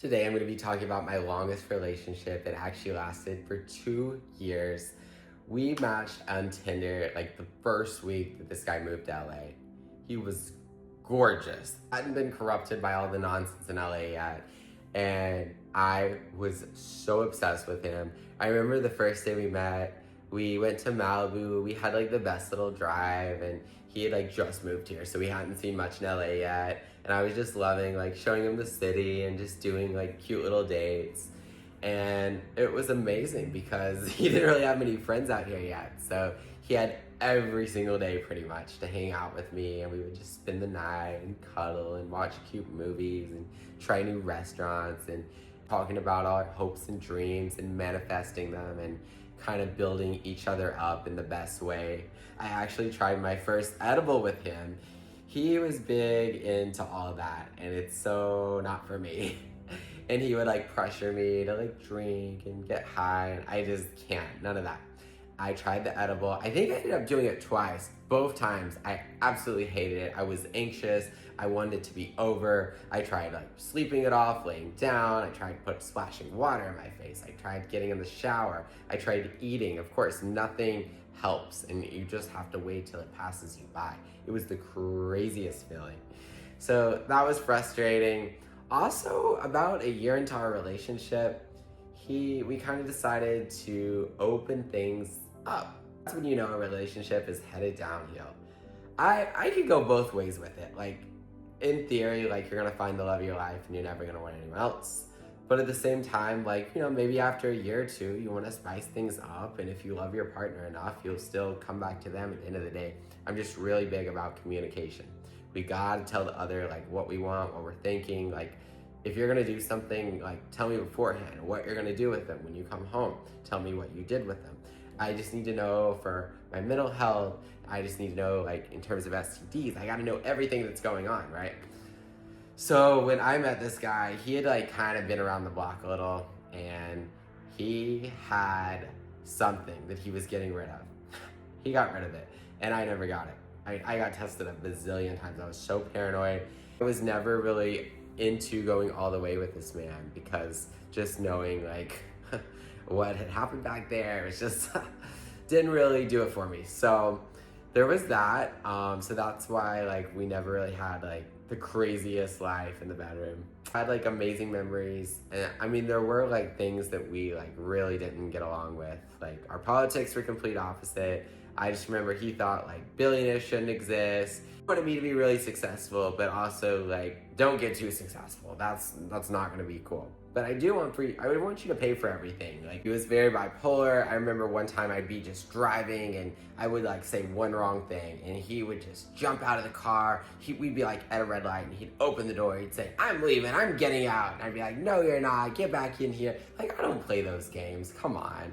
Today I'm going to be talking about my longest relationship. It actually lasted for 2 years. We matched on Tinder like the first week that this guy moved to LA. He was gorgeous. Hadn't been corrupted by all the nonsense in LA yet. And I was so obsessed with him. I remember the first day we met, we went to Malibu. We had like the best little drive, and he had like just moved here, so we hadn't seen much in LA yet. And I was just loving like showing him the city and just doing like cute little dates. And it was amazing because he didn't really have many friends out here yet. So he had every single day pretty much to hang out with me, and we would just spend the night and cuddle and watch cute movies and try new restaurants and talking about our hopes and dreams and manifesting them and kind of building each other up in the best way. I actually tried my first edible with him. He was big into all that, and it's so not for me. And he would like pressure me to like drink and get high, and I just can't, none of that. I tried the edible. I think I ended up doing it twice. Both times I absolutely hated it. I was anxious. I wanted it to be over. I tried like sleeping it off, laying down. I tried splashing water in my face. I tried getting in the shower. I tried eating. Of course, nothing helps, and you just have to wait till it passes you by. It was the craziest feeling. So that was frustrating. Also, about a year into our relationship, we kind of decided to open things up. That's when you know a relationship is headed downhill. I could go both ways with it. Like, in theory, like, you're gonna find the love of your life and you're never gonna want anyone else. But at the same time, like, maybe after a year or two, you wanna spice things up, and if you love your partner enough, you'll still come back to them at the end of the day. I'm just really big about communication. We gotta tell the other, like, what we want, what we're thinking. Like, if you're gonna do something, like, tell me beforehand what you're gonna do with them when you come home. Tell me what you did with them. I just need to know for my mental health. I just need to know, like, in terms of STDs, I gotta know everything that's going on, right? So when I met this guy, he had like kind of been around the block a little, and he had something that he was getting rid of. He got rid of it, and I never got it. I got tested a bazillion times. I was so paranoid. I was never really into going all the way with this man because just knowing like what had happened back there, it's just didn't really do it for me. So there was that. So that's why like we never really had like the craziest life in the bedroom. I had like amazing memories, and I mean there were like things that we like really didn't get along with. Like our politics were complete opposite. I just remember he thought like billionaires shouldn't exist. He wanted me to be really successful, but also like don't get too successful. That's not gonna be cool. But I would want you to pay for everything. Like, he was very bipolar. I remember one time I'd be just driving and I would like say one wrong thing and he would just jump out of the car. We'd be like at a red light and he'd open the door. He'd say, "I'm leaving, I'm getting out." And I'd be like, "No, you're not, get back in here." Like, I don't play those games, come on.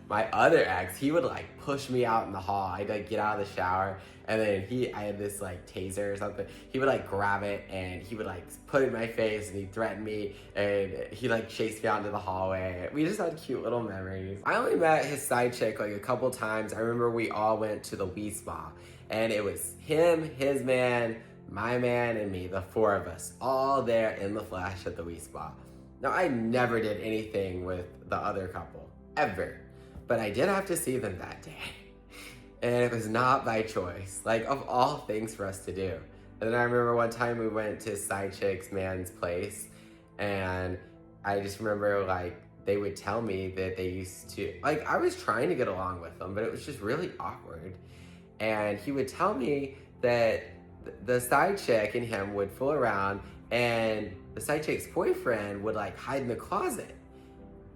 My other ex, he would like push me out in the hall. I'd like get out of the shower, and then I had this like taser or something. He would like grab it and he would like put it in my face and he'd threaten me, and he like chased me out into the hallway. We just had cute little memories. I only met his side chick like a couple times. I remember we all went to the Wii Spa, and it was him, his man, my man, and me, the four of us, all there in the flesh at the Wii Spa. Now, I never did anything with the other couple, ever. But I did have to see them that day. And it was not by choice, like of all things for us to do. And then I remember one time we went to side chick's man's place, and I just remember like they would tell me that they used to, like, I was trying to get along with them, but it was just really awkward. And he would tell me that the side chick and him would fool around, and the side chick's boyfriend would like hide in the closet.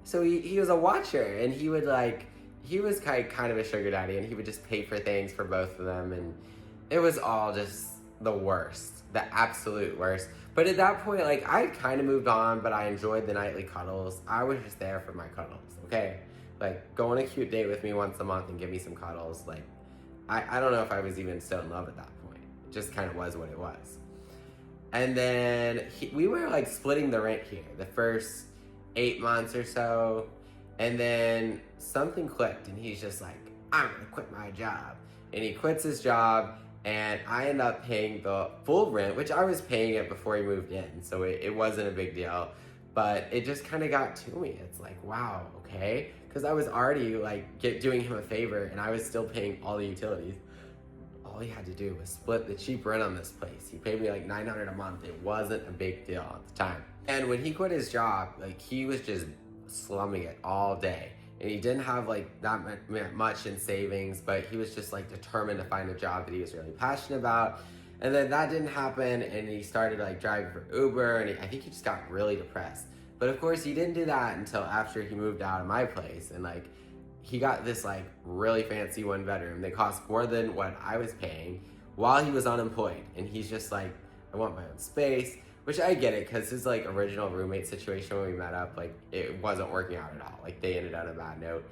So he was a watcher, and he was kind of a sugar daddy, and he would just pay for things for both of them, and it was all just the worst, the absolute worst. But at that point, like, I kind of moved on, but I enjoyed the nightly cuddles. I was just there for my cuddles, okay? Like, go on a cute date with me once a month and give me some cuddles. Like, I don't know if I was even still in love at that point. It just kind of was what it was. And then we were like splitting the rent here the first 8 months or so, and then something clicked and he's just like, "I'm gonna quit my job." And he quits his job, and I end up paying the full rent, which I was paying it before he moved in, so it wasn't a big deal. But it just kind of got to me. It's like, wow, okay. Because I was already like doing him a favor and I was still paying all the utilities. All he had to do was split the cheap rent on this place. He paid me like $900 a month. It wasn't a big deal at the time. And when he quit his job, like he was just slumming it all day. And he didn't have like that much in savings, but he was just like determined to find a job that he was really passionate about. And then that didn't happen, and he started like driving for Uber, and I think he just got really depressed. But of course, he didn't do that until after he moved out of my place, and like he got this like really fancy one bedroom that cost more than what I was paying while he was unemployed. And he's just like, I want my own space, which I get it because his like original roommate situation when we met up, like it wasn't working out at all. Like they ended on a bad note.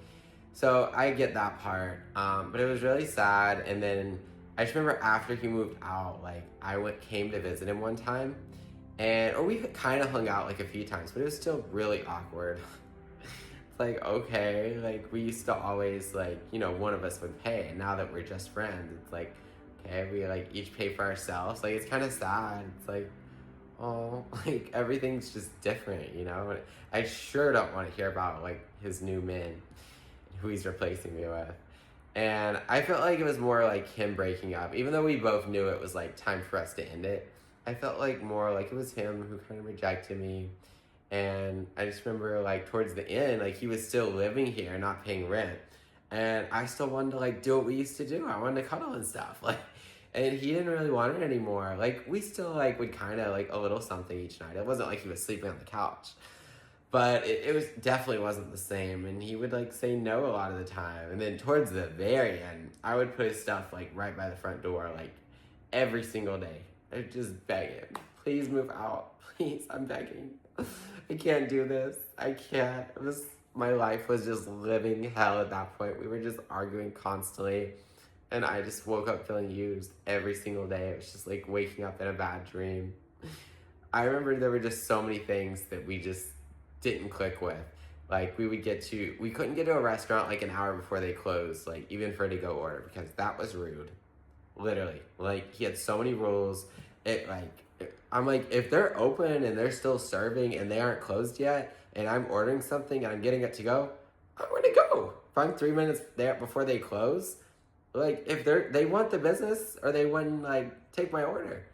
So I get that part. But it was really sad. And then I just remember after he moved out, like came to visit him one time, or we kind of hung out like a few times, but it was still really awkward. It's like, okay, like we used to always like, one of us would pay, and now that we're just friends, it's like, okay, we like each pay for ourselves. Like it's kind of sad. It's like, oh, like everything's just different. And I sure don't want to hear about like his new men, who he's replacing me with. And I felt like it was more like him breaking up, even though we both knew it was like time for us to end it. I felt like more like it was him who kind of rejected me. And I just remember like towards the end, like he was still living here, not paying rent. And I still wanted to like do what we used to do. I wanted to cuddle and stuff. Like, and he didn't really want it anymore. Like we still like would kind of like a little something each night. It wasn't like he was sleeping on the couch, but it was definitely wasn't the same. And he would like say no a lot of the time. And then towards the very end, I would put his stuff like right by the front door, like every single day. I'd just beg him, please move out. Please, I'm begging. I can't do this. I can't. My life was just living hell at that point. We were just arguing constantly. And I just woke up feeling used every single day. It was just like waking up in a bad dream. I remember there were just so many things that we just didn't click with. Like we couldn't get to a restaurant like an hour before they closed, like even for a to-go order, because that was rude. Literally. Like he had so many rules. I'm like, if they're open and they're still serving and they aren't closed yet, and I'm ordering something and I'm getting it to go, I'm gonna go. If I'm 3 minutes there before they close, like if they want the business, or they wouldn't like take my order.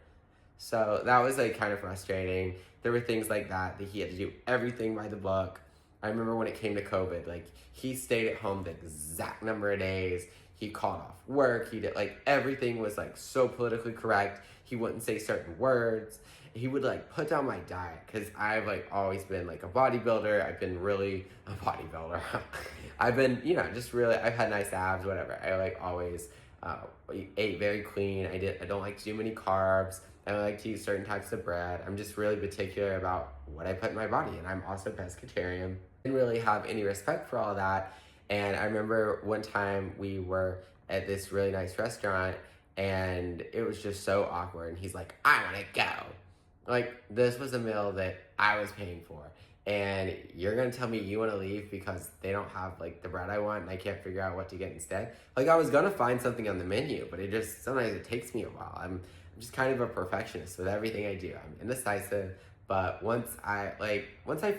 So that was like kind of frustrating. There were things like that he had to do everything by the book. I remember when it came to COVID, like he stayed at home the exact number of days. He called off work. He did like everything was like so politically correct. He wouldn't say certain words. He would like put down my diet, because I've like always been like a bodybuilder. I've been really a bodybuilder. I've been, just really, I've had nice abs, whatever. I like always ate very clean. I don't like to do many carbs. I don't like to use certain types of bread. I'm just really particular about what I put in my body. And I'm also pescatarian. I didn't really have any respect for all that. And I remember one time we were at this really nice restaurant, and it was just so awkward. And he's like, I want to go. Like, this was a meal that I was paying for. And you're going to tell me you want to leave because they don't have, like, the bread I want and I can't figure out what to get instead? Like, I was going to find something on the menu, but sometimes it takes me a while. I'm just kind of a perfectionist with everything I do. I'm indecisive, but once I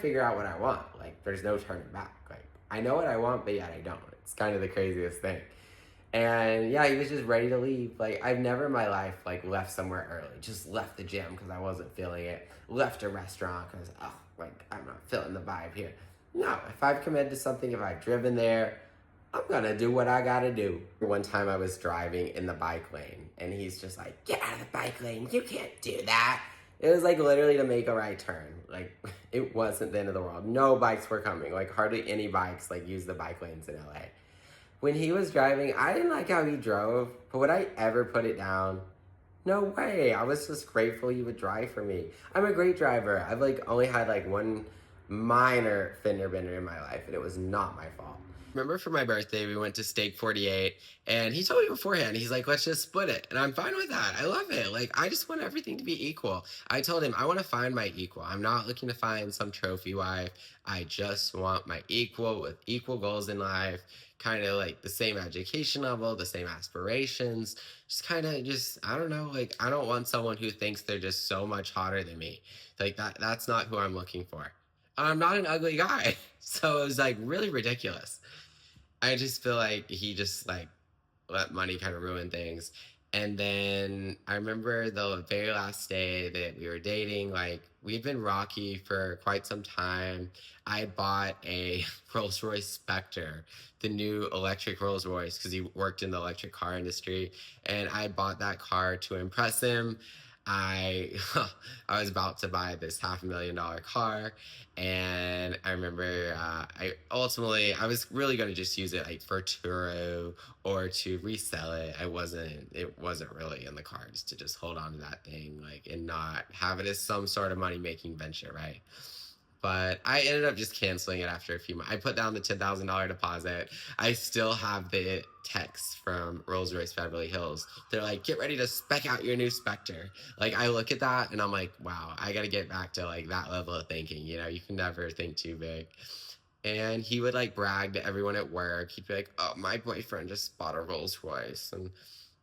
figure out what I want, like, there's no turning back. Like, I know what I want, but yet I don't. It's kind of the craziest thing. And yeah, he was just ready to leave. Like, I've never in my life, like, left somewhere early. Just left the gym because I wasn't feeling it. Left a restaurant because, I'm not feeling the vibe here. No, if I've committed to something, if I've driven there, I'm gonna do what I gotta do. One time I was driving in the bike lane, and he's just like, get out of the bike lane. You can't do that. It was like literally to make a right turn. Like, it wasn't the end of the world. No bikes were coming. Like, hardly any bikes, like, use the bike lanes in LA. When he was driving, I didn't like how he drove, but would I ever put it down? No way. I was just grateful he would drive for me. I'm a great driver. I've like only had like one minor fender bender in my life, and it was not my fault. Remember for my birthday, we went to Steak 48, and he told me beforehand, he's like, let's just split it. And I'm fine with that. I love it. Like, I just want everything to be equal. I told him, I want to find my equal. I'm not looking to find some trophy wife. I just want my equal with equal goals in life, kind of like the same education level, the same aspirations, just kind of just, I don't know, like, I don't want someone who thinks they're just so much hotter than me. Like, that's not who I'm looking for. I'm not an ugly guy. So it was like really ridiculous. I just feel like he just like let money kind of ruin things. And then I remember the very last day that we were dating, like we'd been rocky for quite some time. I bought a Rolls Royce Spectre, the new electric Rolls Royce, because he worked in the electric car industry. And I bought that car to impress him. I I was about to buy this $500,000 car, and I remember I was really going to just use it like for Turo or to resell it. It wasn't really in the cards to just hold on to that thing like and not have it as some sort of money making venture, right? But I ended up just canceling it after a few months. I put down the $10,000 deposit. I still have the text from Rolls Royce Beverly Hills. They're like, get ready to spec out your new Spectre. Like, I look at that and I'm like, wow, I got to get back to like that level of thinking. You know, you can never think too big. And he would like brag to everyone at work. He'd be like, oh, my boyfriend just bought a Rolls Royce. And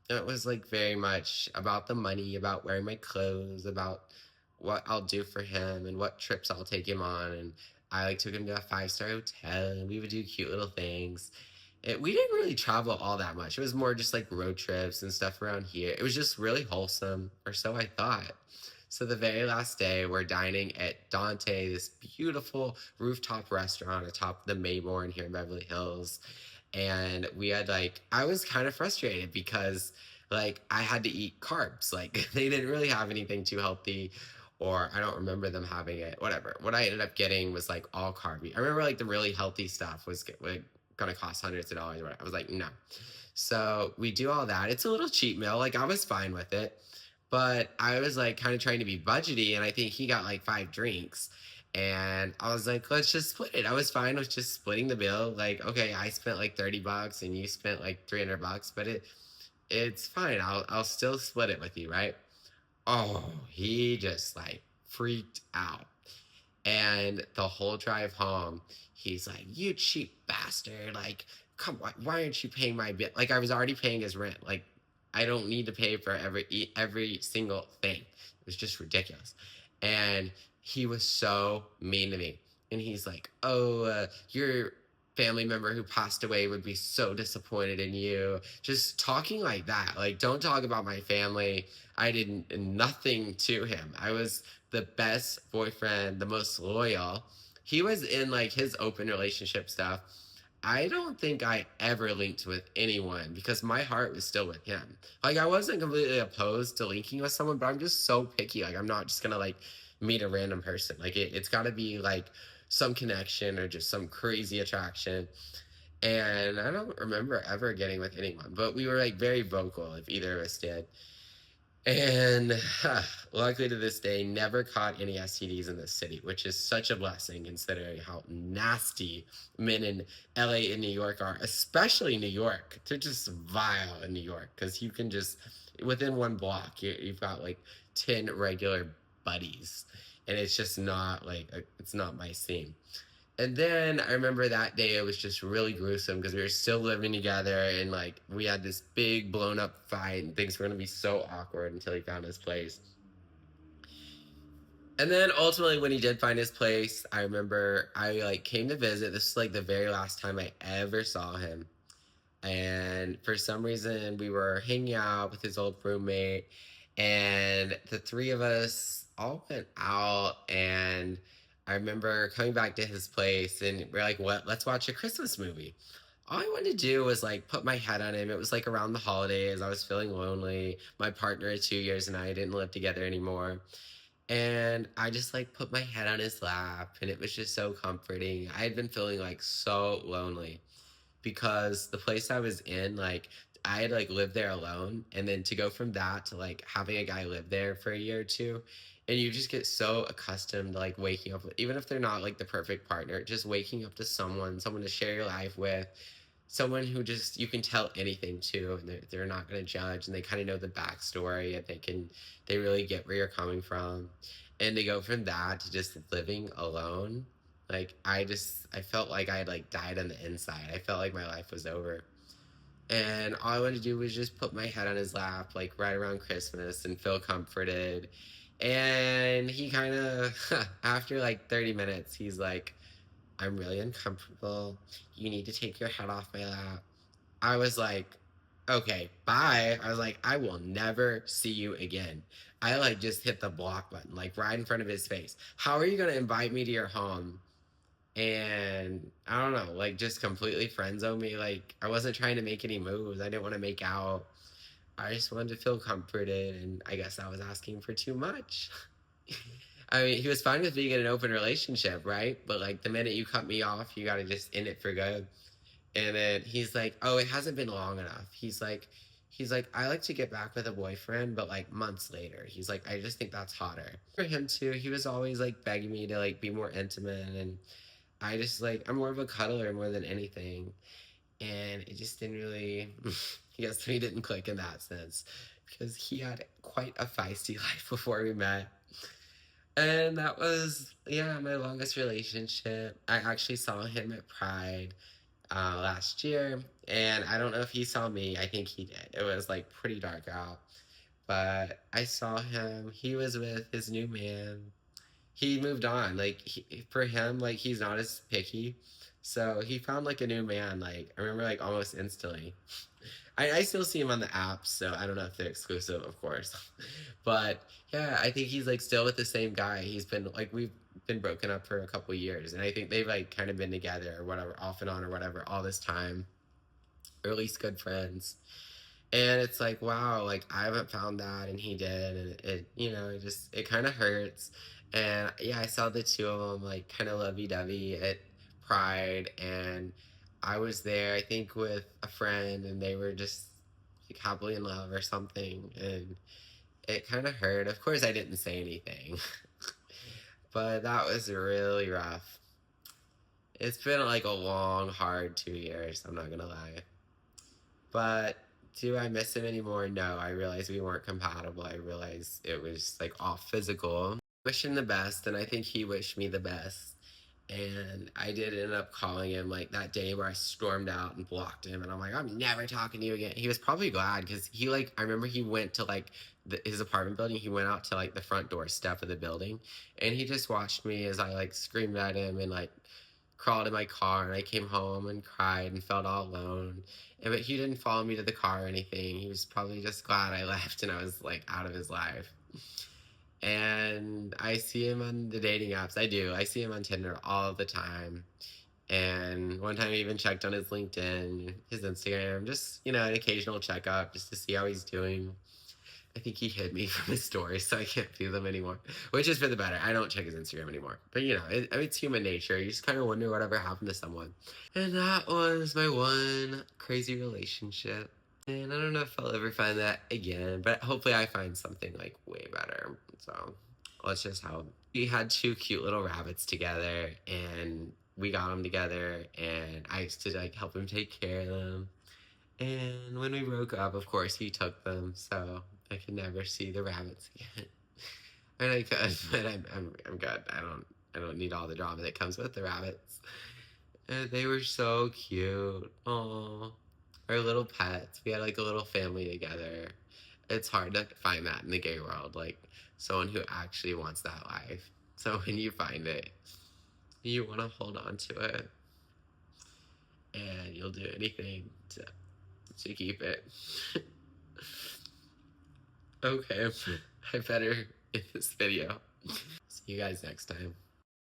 it was like very much about the money, about wearing my clothes, about what I'll do for him and what trips I'll take him on. And I like took him to a 5-star hotel and we would do cute little things. We didn't really travel all that much. It was more just like road trips and stuff around here. It was just really wholesome, or so I thought. So the very last day, we're dining at Dante, this beautiful rooftop restaurant atop the Mayborn here in Beverly Hills. And we had like, I was kind of frustrated because like I had to eat carbs. Like they didn't really have anything too healthy, or I don't remember them having it. Whatever. What I ended up getting was like all carby. I remember like the really healthy stuff was like gonna cost hundreds of dollars. I was like, no. So we do all that. It's a little cheap meal. Like I was fine with it, but I was like kind of trying to be budgety, and I think he got like 5 drinks. And I was like, let's just split it. I was fine with just splitting the bill. Like, okay, I spent like $30 and you spent like $300, but it's fine. I'll still split it with you, right? Oh, he just like freaked out. And the whole drive home, he's like, "You cheap bastard! Like, come on, why aren't you paying my bill? Like, I was already paying his rent. Like, I don't need to pay for every single thing. It was just ridiculous." And he was so mean to me. And he's like, "Oh, your family member who passed away would be so disappointed in you." Just talking like that. Like, don't talk about my family. I did nothing to him. I was the best boyfriend, the most loyal. He was in like his open relationship stuff. I don't think I ever linked with anyone because my heart was still with him. Like I wasn't completely opposed to linking with someone, but I'm just so picky. Like I'm not just gonna like meet a random person. Like it's gotta be like some connection or just some crazy attraction. And I don't remember ever getting with anyone, but we were like very vocal if either of us did. And luckily to this day, never caught any STDs in this city, which is such a blessing considering how nasty men in LA and New York are, especially New York. They're just vile in New York because you can just, within one block, you've got like 10 regular buddies. And it's just not like, it's not my scene. And then I remember that day it was just really gruesome because we were still living together and like we had this big blown up fight and things were gonna be so awkward until he found his place. And then ultimately when he did find his place, I remember I like came to visit. This is like the very last time I ever saw him. And for some reason we were hanging out with his old roommate and the three of us all went out. And I remember coming back to his place and we're like, what, let's watch a Christmas movie. All I wanted to do was like put my head on him. It was like around the holidays. I was feeling lonely. My partner of 2 years and I didn't live together anymore. And I just like put my head on his lap and it was just so comforting. I had been feeling like so lonely because the place I was in, like, I had like lived there alone, and then to go from that to like having a guy live there for a year or two, and you just get so accustomed to like waking up, even if they're not like the perfect partner, just waking up to someone to share your life with, someone who just you can tell anything to, and they're not going to judge, and they kind of know the backstory, and they really get where you're coming from, and to go from that to just living alone, like I felt like I had like died on the inside. I felt like my life was over. And all I wanted to do was just put my head on his lap, like right around Christmas, and feel comforted. And he kind of, after like 30 minutes, he's like, I'm really uncomfortable. You need to take your head off my lap. I was like, okay, bye. I was like, I will never see you again. I like just hit the block button, like right in front of his face. How are you going to invite me to your home? And I don't know, like just completely friend zone me. Like I wasn't trying to make any moves. I didn't want to make out. I just wanted to feel comforted. And I guess I was asking for too much. I mean, he was fine with being in an open relationship, right? But like the minute you cut me off, you got to just end it for good. And then he's like, "Oh, it hasn't been long enough." He's like, "I like to get back with a boyfriend, but like months later." He's like, "I just think that's hotter." For him too, he was always like begging me to like be more intimate, and I just like I'm more of a cuddler more than anything, and it just didn't really. I guess we didn't click in that sense because he had quite a feisty life before we met. And that was, yeah, my longest relationship. I actually saw him at Pride last year, and I don't know if he saw me. I think he did. It was like pretty dark out, but I saw him. He was with his new man. He moved on. Like for him, like he's not as picky, so he found like a new man. Like I remember, like almost instantly. I still see him on the apps, so I don't know if they're exclusive, of course. But yeah, I think he's like still with the same guy. He's been like we've been broken up for a couple years, and I think they've like kind of been together or whatever, off and on or whatever, all this time, or at least good friends. And it's like, wow, like I haven't found that, and he did, and it just it kind of hurts. And yeah, I saw the two of them like kind of lovey dovey at Pride, and I was there, I think, with a friend, and they were just like happily in love or something, and it kind of hurt. Of course, I didn't say anything, but that was really rough. It's been like a long, hard 2 years. I'm not gonna lie. But do I miss him anymore? No, I realized we weren't compatible. I realized it was like all physical. Wish him the best, and I think he wished me the best. And I did end up calling him like that day where I stormed out and blocked him, and I'm like, I'm never talking to you again. He was probably glad because he like I remember he went to like his apartment building. He went out to like the front door step of the building, and he just watched me as I like screamed at him and like crawled in my car, and I came home and cried and felt all alone. But he didn't follow me to the car or anything. He was probably just glad I left and I was like out of his life. And I see him on the dating apps. I do. I see him on Tinder all the time. And one time I even checked on his LinkedIn, his Instagram, just, an occasional checkup just to see how he's doing. I think he hid me from his stories, so I can't view them anymore, which is for the better. I don't check his Instagram anymore. But, it's human nature. You just kind of wonder whatever happened to someone. And that was my one crazy relationship. And I don't know if I'll ever find that again, but hopefully I find something like way better. So let's just hope. We had two cute little rabbits together, and we got them together, and I used to like help him take care of them. And when we broke up, of course, he took them, so I could never see the rabbits again. And I could, but I'm good. I don't need all the drama that comes with the rabbits. And they were so cute. Oh, our little pets. We had like a little family together. It's hard to find that in the gay world, like someone who actually wants that life. So when you find it, you want to hold on to it, and you'll do anything to keep it. Okay, I better end this video. See you guys next time.